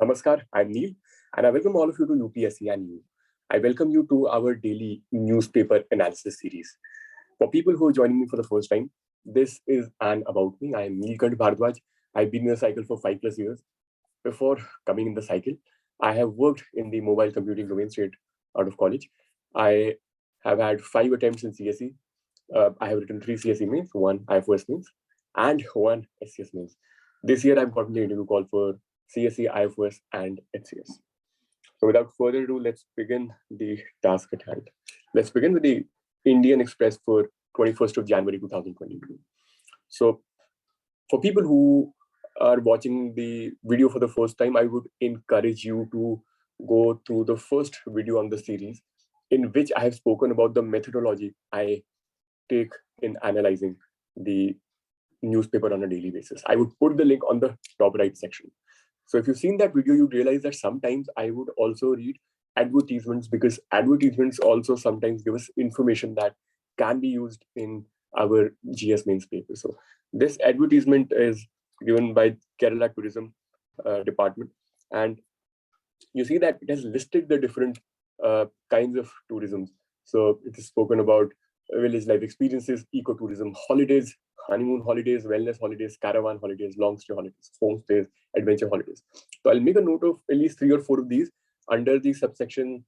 Namaskar, I'm Neil, and I welcome all of you to UPSC and you. I welcome you to our daily newspaper analysis series. For people who are joining me for the first time, this is an about me. I am Neelkant Bhardwaj. I've been in the cycle for 5+ years. Before coming in the cycle, I have worked in the mobile computing domain straight out of college. I have had 5 attempts in CSE. I have written 3 CSE mains, 1 IFOS mains, and 1 SCS mains. This year, I've gotten the interview call for CSE, IFOS, and HCS. So without further ado, let's begin the task at hand. Let's begin with the Indian Express for 21st of January 2022. So for people who are watching the video for the first time, I would encourage you to go through the first video on the series, in which I have spoken about the methodology I take in analyzing the newspaper on a daily basis. I would put the link on the top right section. So if you've seen that video, you realize that sometimes I would also read advertisements, because advertisements also sometimes give us information that can be used in our GS mains paper. So this advertisement is given by Kerala Tourism Department, and you see that it has listed the different kinds of tourism. So it is spoken about village life experiences, ecotourism, holidays, honeymoon holidays, wellness holidays, caravan holidays, long stay holidays, homestays, adventure holidays. So I'll make a note of at least 3 or 4 of these under the subsection,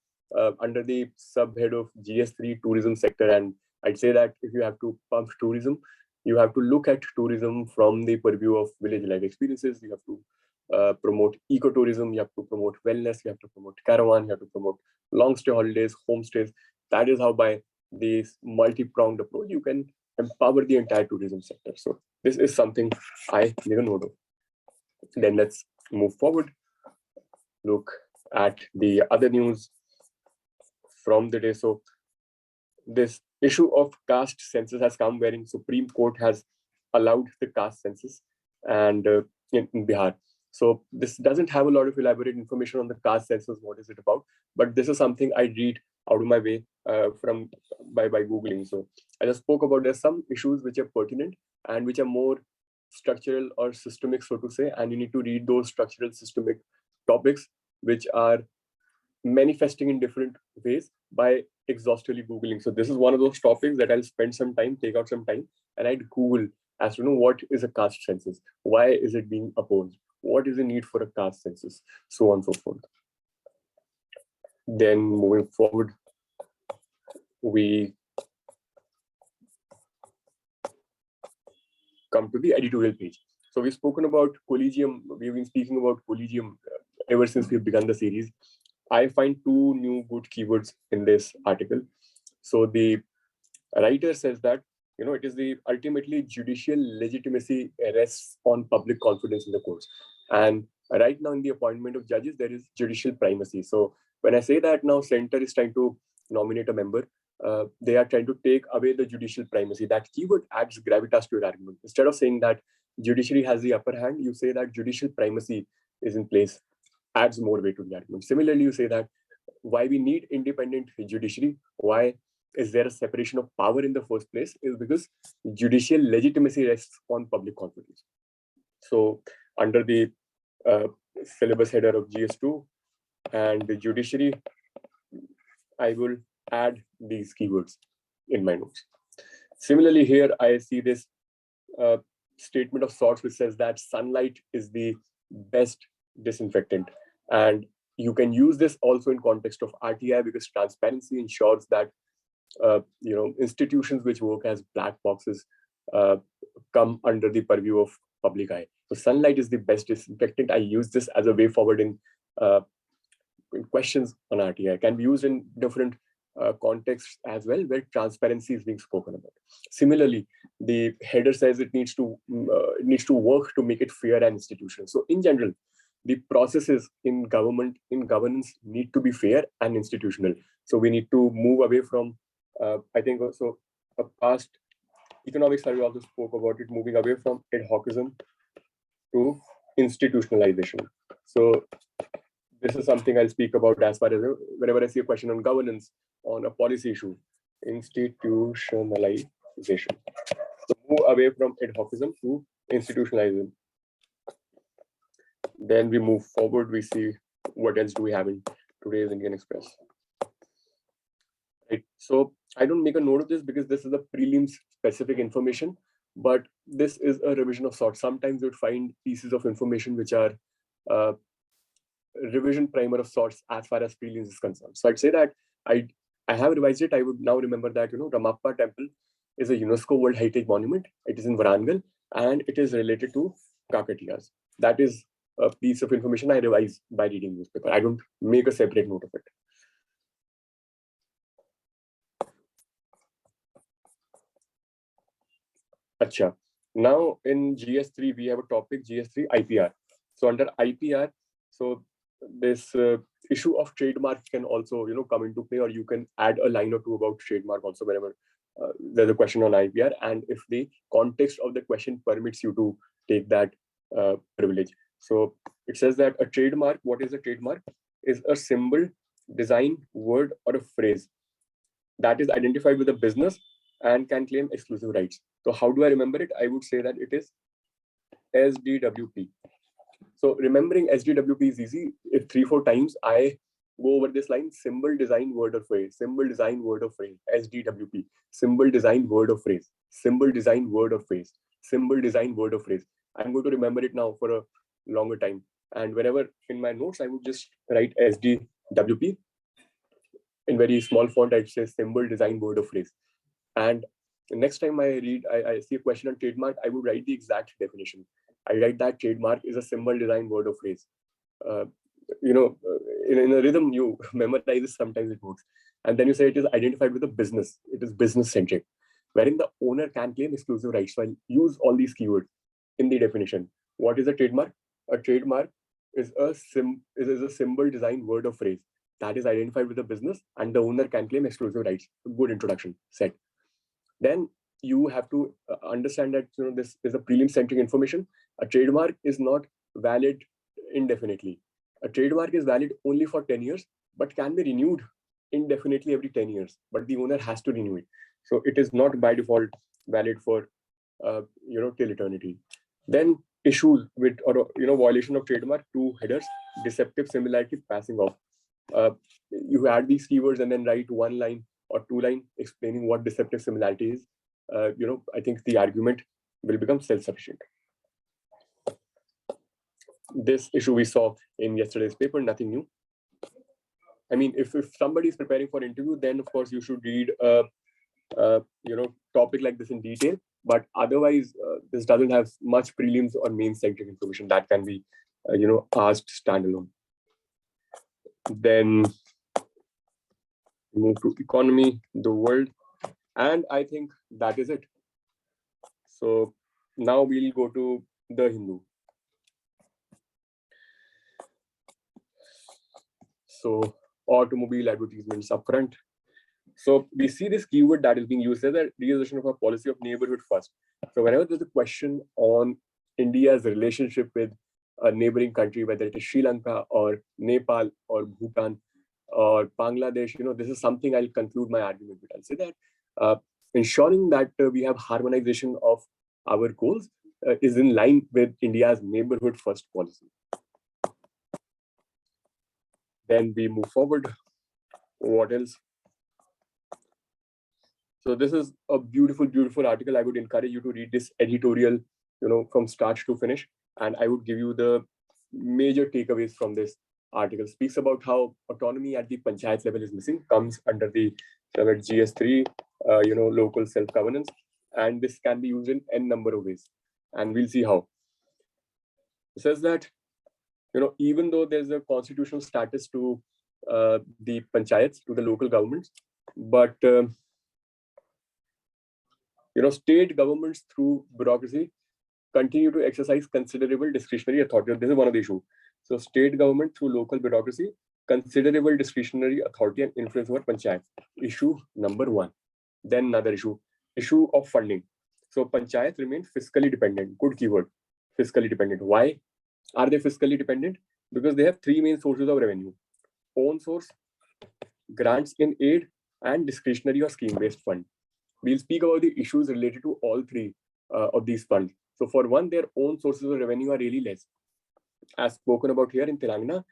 under the subhead of GS3 tourism sector. And I'd say that if you have to pump tourism, you have to look at tourism from the purview of village life experiences. You have to promote ecotourism, you have to promote wellness, you have to promote caravan, you have to promote long stay holidays, homestays. That is how, by this multi-pronged approach, you can empower the entire tourism sector. So this is something I made a note of. Then let's move forward. Look at the other news from the day. So this issue of caste census has come, wherein Supreme Court has allowed the caste census and in Bihar. So this doesn't have a lot of elaborate information on the caste census. What is it about? But this is something I read out of my way by Googling. So I just spoke about there's some issues which are pertinent and which are more structural or systemic, so to say, and you need to read those structural systemic topics which are manifesting in different ways by exhaustively Googling. So this is one of those topics that I'll spend some time, take out some time, and I'd Google as to know what is a caste census, why is it being opposed, what is the need for a caste census, so on and so forth. Then moving forward, we come to the editorial page. So we've spoken about collegium. We've been speaking about collegium ever since we've begun the series. I find 2 new good keywords in this article. So the writer says that, it is the ultimately judicial legitimacy rests on public confidence in the courts. And right now in the appointment of judges, there is judicial primacy. So when I say that now center is trying to nominate a member, they are trying to take away the judicial primacy. That keyword adds gravitas to your argument. Instead of saying that judiciary has the upper hand, you say that judicial primacy is in place, adds more weight to the argument. Similarly, you say that why we need independent judiciary, why is there a separation of power in the first place, is because judicial legitimacy rests on public confidence. So under the syllabus header of GS2 and the judiciary, I will add these keywords in my notes. Similarly, here I see this statement of sorts which says that sunlight is the best disinfectant, and you can use this also in context of RTI, because transparency ensures that institutions which work as black boxes come under the purview of public eye. So sunlight is the best disinfectant. I use this as a way forward in questions on RTI. Can be used in different contexts as well, where transparency is being spoken about. Similarly, the header says it needs to work to make it fair and institutional. So in general, the processes in government, in governance, need to be fair and institutional. So we need to move away from, I think also a past economic survey also spoke about it, moving away from ad hocism to institutionalization. So this is something I'll speak about as far as whenever I see a question on governance, on a policy issue, institutionalization. So move away from ad hocism to institutionalism. Then we move forward, we see what else do we have in today's Indian Express. Right. So I don't make a note of this because this is a prelims specific information, but this is a revision of sorts. Sometimes you'd find pieces of information which are revision primer of sorts as far as prelims is concerned. So I'd say that I have revised it. I would now remember that, Ramappa Temple is a UNESCO World Heritage Monument. It is in Varangal and it is related to Kakatiyas. That is a piece of information I revise by reading newspaper. I don't make a separate note of it. Acha. Now in GS3, we have a topic, GS3 IPR. So under IPR, so this issue of trademark can also, come into play, or you can add a line or two about trademark also whenever there's a question on IPR, and if the context of the question permits you to take that privilege. So it says that a trademark, what is a trademark? Is a symbol, design, word, or a phrase that is identified with a business and can claim exclusive rights. So how do I remember it? I would say that it is SDWP. So remembering SDWP is easy. If 3-4 times I go over this line, symbol, design, word, or phrase, symbol, design, word, or phrase, SDWP, symbol, design, word, or phrase, symbol, design, word, or phrase, symbol, design, word, or phrase. I'm going to remember it now for a longer time. And whenever in my notes, I would just write SDWP. In very small font, I'd say symbol, design, word, or phrase. And next time I read, I see a question on trademark, I would write the exact definition. I write that trademark is a symbol, design, word, or phrase. In a rhythm, you memorize this, sometimes it works. And then you say it is identified with a business. It is business centric, wherein the owner can claim exclusive rights. So I'll use all these keywords in the definition. What is a trademark? A trademark is a symbol, design, word, or phrase that is identified with a business, and the owner can claim exclusive rights. Good introduction, set. Then you have to understand that this is a prelim-centric information. A trademark is not valid indefinitely. A trademark is valid only for 10 years, but can be renewed indefinitely every 10 years. But the owner has to renew it. So it is not by default valid for till eternity. Then issues with violation of trademark, 2 headers, deceptive similarity, passing off. You add these keywords and then write 1 line or 2 line explaining what deceptive similarity is. I think the argument will become self-sufficient. This issue we saw in yesterday's paper, nothing new. I mean, if somebody is preparing for interview, then of course you should read a topic like this in detail. But otherwise, this doesn't have much prelims or main-centric information that can be, asked standalone. Then move to economy, the world, and I think that is it. So now we'll go to the Hindu. So automobile advertisements up front. So we see this keyword that is being used as a realization of a policy of neighborhood first. So whenever there's a question on India's relationship with a neighboring country, whether it is Sri Lanka or Nepal or Bhutan or Bangladesh, this is something I'll conclude my argument with. I'll say that ensuring that we have harmonization of our goals is in line with India's neighborhood first policy. Then we move forward. What else? So this is a beautiful, beautiful article. I would encourage you to read this editorial, from start to finish. And I would give you the major takeaways from this article. Speaks about how autonomy at the panchayat level is missing, comes under the GS3, local self-governance. And this can be used in n number of ways. And we'll see how. It says that, even though there's a constitutional status to the panchayats, to the local governments, but state governments through bureaucracy continue to exercise considerable discretionary authority. This is one of the issues. So state government through local bureaucracy, considerable discretionary authority and influence over panchayat. Issue number 1. Then another issue of funding. So panchayats remain fiscally dependent. Good keyword, fiscally dependent. Why are they fiscally dependent? Because they have 3 main sources of revenue: own source, grants in aid, and discretionary or scheme-based fund. We'll speak about the issues related to all 3 of these funds. So for one, their own sources of revenue are really less. as spoken about here in Telangana,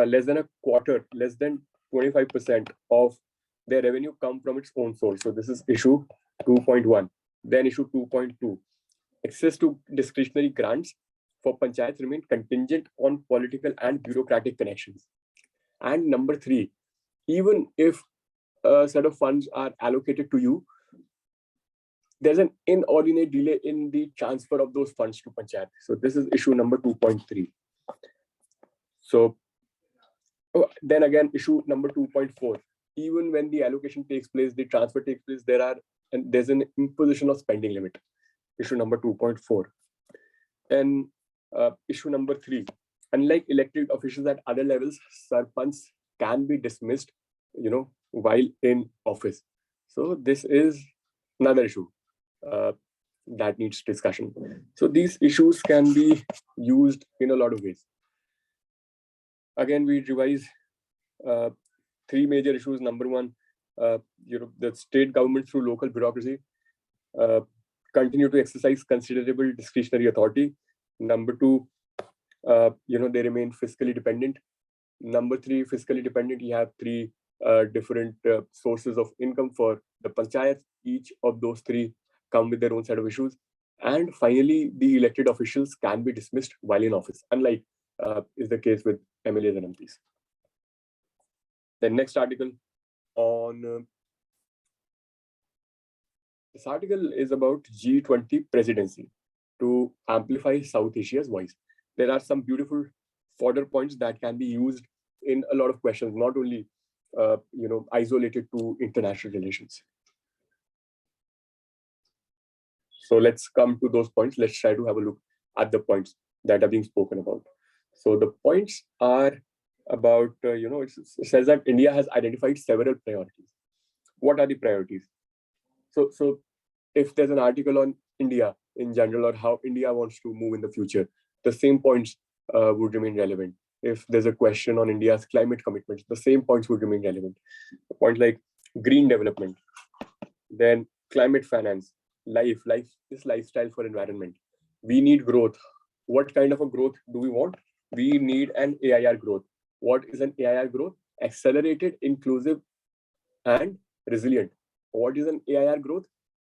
less than a quarter, less than 25% of their revenue come from its own source. So this is issue 2.1. Then issue 2.2. Access to discretionary grants for panchayats remain contingent on political and bureaucratic connections. And number 3, even if a set of funds are allocated to you, there's an inordinate delay in the transfer of those funds to panchayat. So this is issue number 2.3. So then again, issue number 2.4. Even when the allocation takes place, the transfer takes place, there's an imposition of spending limit. Issue number 2.4. And issue number 3. Unlike elected officials at other levels, sarpanch can be dismissed, while in office. So this is another issue that needs discussion. So these issues can be used in a lot of ways. Again, we revise 3 major issues. Number 1, the state government through local bureaucracy continue to exercise considerable discretionary authority. Number 2, they remain fiscally dependent. Number 3, fiscally dependent. You have 3 different sources of income for the panchayats. Each of those 3 come with their own set of issues. And finally, the elected officials can be dismissed while in office, unlike is the case with MLAs and MPs. The next article on this article is about G20 presidency to amplify South Asia's voice. There are some beautiful fodder points that can be used in a lot of questions, not only isolated to international relations. So let's come to those points. Let's try to have a look at the points that are being spoken about. So the points are about, it says that India has identified several priorities. What are the priorities? So if there's an article on India in general or how India wants to move in the future, the same points would remain relevant. If there's a question on India's climate commitments, the same points would remain relevant. Points like green development, then climate finance, life is lifestyle for environment. We need growth. What kind of a growth do we want? We need an AIR growth. What is an AIR growth? Accelerated, inclusive, and resilient. What is an AIR growth?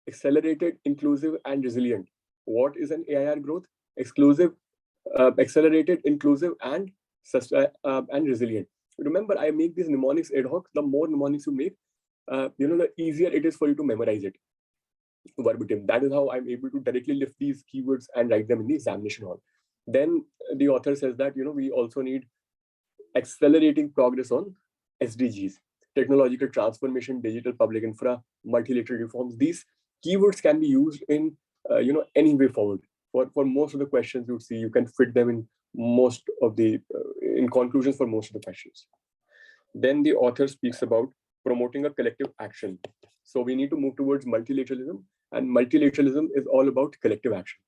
Accelerated, inclusive, and resilient. What is an AIR growth? Accelerated, inclusive, and resilient. Remember, I make these mnemonics ad hoc. The more mnemonics you make, the easier it is for you to memorize it verbatim. That is how I'm able to directly lift these keywords and write them in the examination hall. Then the author says that we also need accelerating progress on SDGs, technological transformation, digital public infra, multilateral reforms. These keywords can be used in any way forward. For most of the questions you see, you can fit them in most of the in conclusions for most of the questions. Then the author speaks about promoting a collective action. So we need to move towards multilateralism, and multilateralism is all about collective action.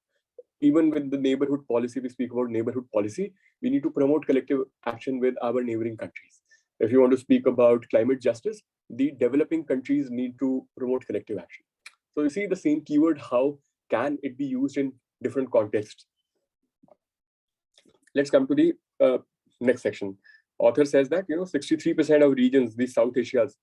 Even with the neighborhood policy, we speak about neighborhood policy, we need to promote collective action with our neighboring countries. If you want to speak about climate justice, the developing countries need to promote collective action. So you see the same keyword, how can it be used in different contexts? Let's come to the next section. Author says that 63% of regions, the South Asia's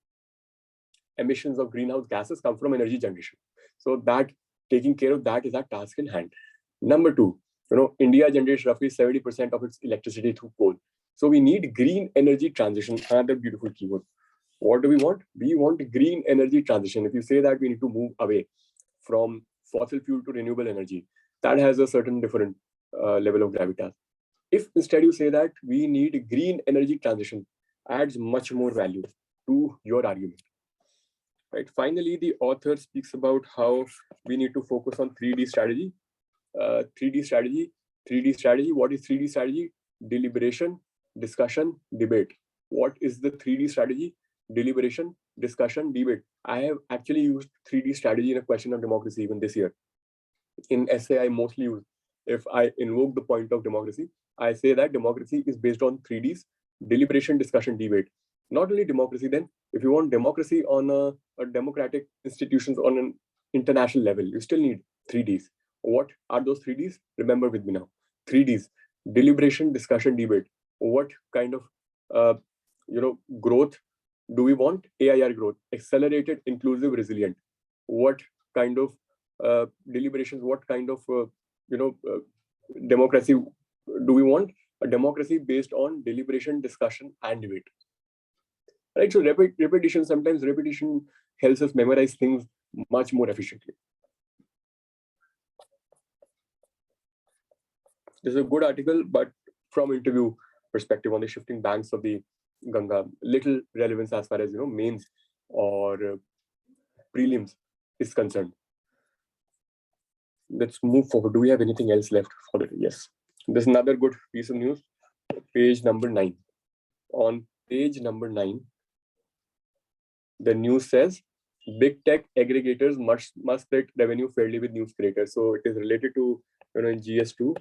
emissions of greenhouse gases come from energy generation. So that taking care of that is our task in hand. Number 2, India generates roughly 70% of its electricity through coal. So we need green energy transition, another beautiful keyword. What do we want? We want green energy transition. If you say that we need to move away from fossil fuel to renewable energy, that has a certain different level of gravitas. If instead you say that we need green energy transition, adds much more value to your argument. Right. Finally, the author speaks about how we need to focus on 3D strategy. 3D strategy. What is 3D strategy? Deliberation, discussion, debate. What is the 3D strategy? Deliberation, discussion, debate. I have actually used 3D strategy in a question on democracy even this year. In essay, I mostly use, if I invoke the point of democracy, I say that democracy is based on 3Ds: deliberation, discussion, debate. Not only democracy, then if you want democracy on a democratic institutions on an international level, you still need 3Ds. What are those 3Ds? Remember with me now. 3Ds: deliberation, discussion, debate. What kind of growth do we want? AIR growth, accelerated, inclusive, resilient. What kind of deliberations? What kind of democracy do we want? A democracy based on deliberation, discussion, and debate. Right. So repetition. Sometimes repetition helps us memorize things much more efficiently. This is a good article, but from interview perspective on the shifting banks of the Ganga, little relevance as far as mains or prelims is concerned. Let's move forward. Do we have anything else left for it? Yes. There's another good piece of news. Page number 9. On page number 9, the news says big tech aggregators must split revenue fairly with news creators. So it is related to in GS2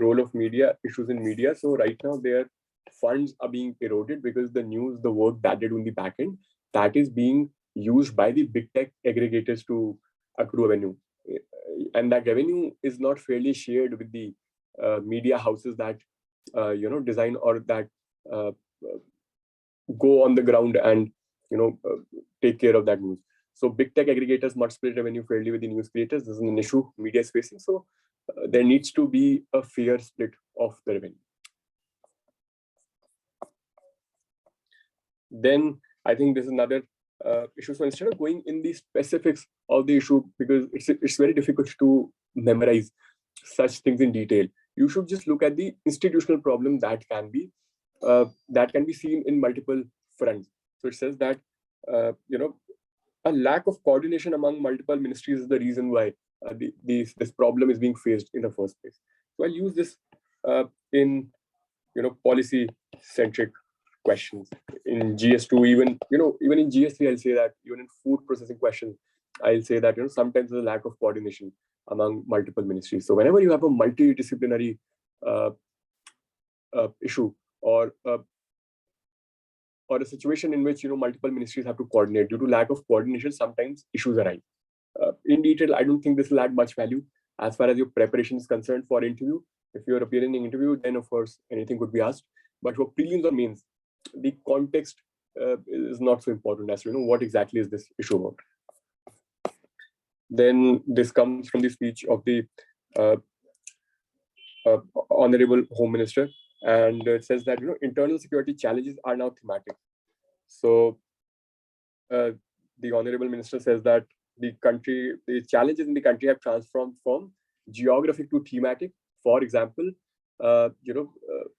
role of media, issues in media. So right now their funds are being eroded because the news, the work that they do in the back end, that is being used by the big tech aggregators to accrue revenue, and that revenue is not fairly shared with the media houses that design or that go on the ground and take care of that news. So big tech aggregators must split revenue fairly with the news creators. This is an issue media is facing. So there needs to be a fair split of the revenue. Then I think this is another issue. So instead of going in the specifics of the issue, because it's very difficult to memorize such things in detail, you should just look at the institutional problem that can be seen in multiple fronts. So it says that a lack of coordination among multiple ministries is the reason why this problem is being faced in the first place. So I'll use this in policy centric questions in GS2, even in GS3. I'll say that even in food processing questions, I'll say that sometimes there's a lack of coordination among multiple ministries. So whenever you have a multidisciplinary issue or a situation in which multiple ministries have to coordinate, due to lack of coordination, sometimes issues arise. In detail, I don't think this will add much value as far as your preparation is concerned for interview. If you're appearing in interview, then of course anything could be asked. But for prelims or mains, the context is not so important as to what exactly is this issue about. Then this comes from the speech of the Honorable Home Minister, and it says that internal security challenges are now thematic. So the Honorable Minister says that the challenges in the country have transformed from geographic to thematic. For example,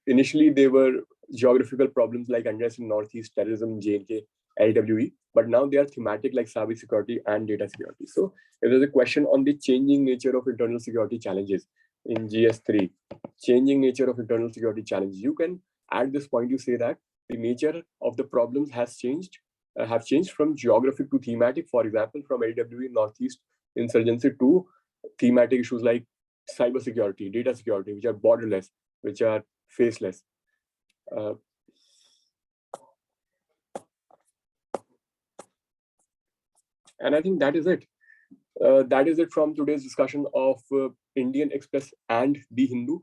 initially they were geographical problems like unrest in Northeast, terrorism, JNK, LWE, but now they are thematic like cyber security and data security. So if there's a question on the changing nature of internal security challenges in GS3, changing nature of internal security challenges, you can at this point you say that the nature of the problems has changed, have changed from geographic to thematic. For example, from LWE, Northeast insurgency to thematic issues like cyber security, data security, which are borderless, which are faceless. And I think that is it. That is it from today's discussion of Indian Express and The Hindu.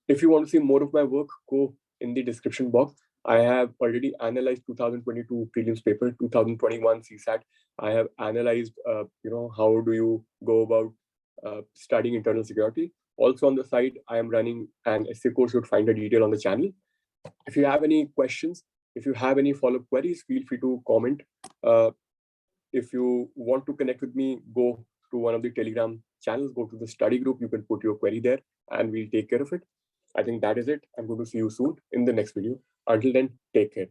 If you want to see more of my work, go in the description box. I have already analyzed 2022 prelims paper, 2021 CSAT. I have analyzed, how do you go about studying internal security. Also on the side, I am running an essay course. You would find the detail on the channel. If you have any questions, if you have any follow-up queries, feel free to comment. If you want to connect with me, go to one of the Telegram channels, go to the study group. You can put your query there and we'll take care of it. I think that is it. I'm going to see you soon in the next video. Until then, take care.